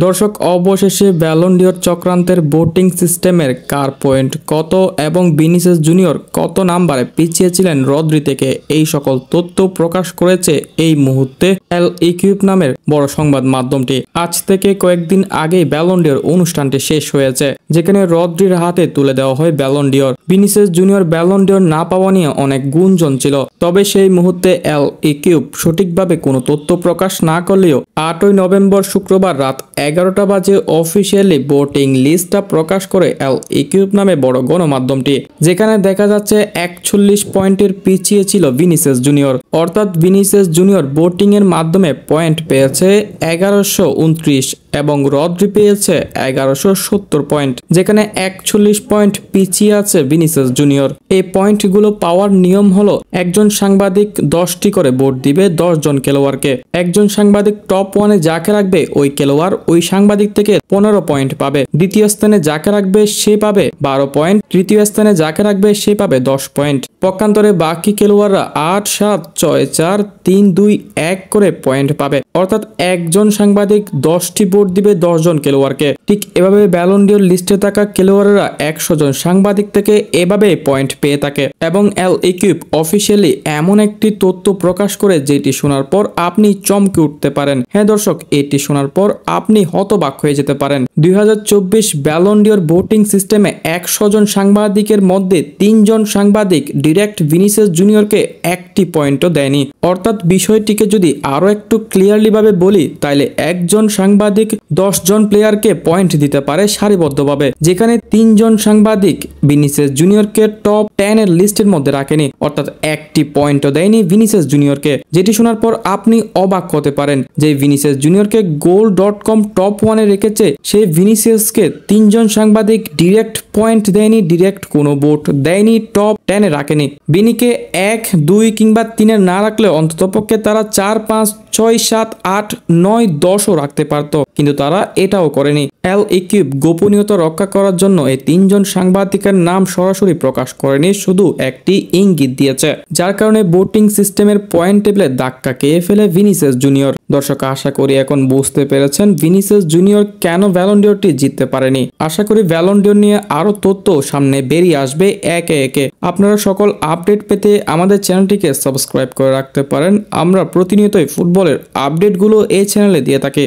দর্শক, অবশেষে Ballon d'Or চক্রান্তের ভোটিং সিস্টেমের কার পয়েন্ট কত এবং ভিনিসিয়াস জুনিয়র কত নাম্বারে পিছিয়ে ছিলেন রদ্রি থেকে, এই সকল তথ্য প্রকাশ করেছে এই মুহূর্তে এল ইকুইপ নামের বড় সংবাদ মাধ্যমটি। আজ থেকে কয়েকদিন আগেই ব্যালন ডিওর অনুষ্ঠানটি শেষ হয়েছে, যেখানে রদ্রির হাতে তুলে দেওয়া হয় Ballon d'Or. Vinicius junior Ballon d'Or না পাওয়া নিয়ে অনেক গুঞ্জন ছিল, তবে সেই মুহূর্তে এল ইকুইপ সঠিকভাবে কোনো তথ্য প্রকাশ না করলেও 8ই নভেম্বর শুক্রবার রাত 11টা বাজে অফিসিয়ালি ভোটিং লিস্টটা প্রকাশ করে এল ইকুইপ নামে বড় গণমাধ্যমটি, যেখানে দেখা যাচ্ছে 41 পয়েন্টের পিছিয়ে ছিল ভিনিসিয়াস জুনিয়র। অর্থাৎ ভিনিসিয়াস জুনিয়র ভোটিং এর মাধ্যমে পয়েন্ট পেয়েছে 1129 এবং রদ্রি পেয়েছে 1170 পয়েন্ট, যেখানে 41 পয়েন্ট পিছিয়ে আছে ভিনিসিয়াস জুনিয়র। এই পয়েন্টগুলো পাওয়ার নিয়ম হলো, একজন সাংবাদিক 10টি করে ভোট দিবে 10 জন খেলোয়াড়কে। একজন সাংবাদিক টপ 1-এ যাকে রাখবে ওই খেলোয়াড় ওই সাংবাদিক থেকে 15 পয়েন্ট পাবে। দ্বিতীয় স্থানে যাকে রাখবে সে পাবে 12 পয়েন্ট। তৃতীয় স্থানে যাকে রাখবে সে পাবে 10 পয়েন্ট। পক্ষান্তরে বাকি খেলোয়াড়রা 8, 7, 6, 4, 3, 2, 1 করে পয়েন্ট পাবে। অর্থাৎ একজন সাংবাদিক 10টি ভোট দিবে 10 জন খেলোয়াড়কে। ঠিক এভাবে ব্যালন ডিওর লিস্টে থাকা খেলোয়াড়রা 100 জন সাংবাদিক থেকে এভাবে পয়েন্ট পেয়ে থাকে। এবং এল ইকুইপ অফিসিয়ালি এমন একটি তথ্য প্রকাশ করে যেটি শোনার পর আপনি চমকে উঠতে পারেন। হ্যাঁ দর্শক, এটি শোনার পর আপনি হতবাক হয়ে যেতে পারেন। 2024 ব্যালন ডিওর ভোটিং সিস্টেমে 100 জন সাংবাদিকের মধ্যে 3 জন সাংবাদিক ডিরেক্ট ভিনিসিয়াস জুনিয়রকে একটি পয়েন্টও দেয়নি। অর্থাৎ বিষয়টিকে যদি আরো একটু ক্লিয়ারলি ভাবে বলি, তাহলে একজন সাংবাদিক 10 জন প্লেয়ারকে পয়েন্ট দিতে পারে সারিবদ্ধভাবে, যেখানে 3 জন সাংবাদিক ভিনিসিয়াস জুনিয়রকে টপ 10 এর লিস্টের মধ্যে রাখেনি। অর্থাৎ একটি পয়েন্টও দেয়নি ভিনিসিয়াস জুনিয়রকে। যেটি শোনার পর আপনি অবাক হতে পারেন যে ভিনিসিয়াস জুনিয়রকে goal.com টপ 1-এ রেখেছে, সেই ভিনিসিয়াসকে 3 জন সাংবাদিক ডিরেক্ট পয়েন্ট দেয়নি, ডিরেক্ট কোনো ভোট দেয়নি, টপ 10-এ রাখেনি। ভিনিকে 1, 2 কিংবা 3-এ না রাখলে অন্ততপক্ষে তারা 4, 5, 6, 7, 8, 9, 10ও রাখতে পারত, কিন্তু তারা এটাও করেনি। এল ইকুইপ গোপনীয়তা রক্ষা করার জন্য এই 3 জন সাংবাদিকের নাম সরাসরি প্রকাশ করেনি, শুধু একটি ইঙ্গিত দিয়েছে, যার কারণে ভোটিং সিস্টেমের পয়েন্ট টেবিলে ধাক্কা খেয়ে ফেলে ভিনিসিয়াস জুনিয়র। দর্শক, আশা করি এখন বুঝতে পেরেছেন ভিনিসিয়াস জুনিয়র কেন ব্যালন ডিওরটি জিততে পারেনি। আশা করি ব্যালন ডিওর নিয়ে আরো তথ্য সামনে বেরিয়ে আসবে একে একে। আপনারা সকল আপডেট পেতে আমাদের চ্যানেলটিকে সাবস্ক্রাইব করে রাখতে পারেন। আমরা প্রতিনিয়তই ফুটবলের আপডেটগুলো এই চ্যানেলে দিয়ে থাকি।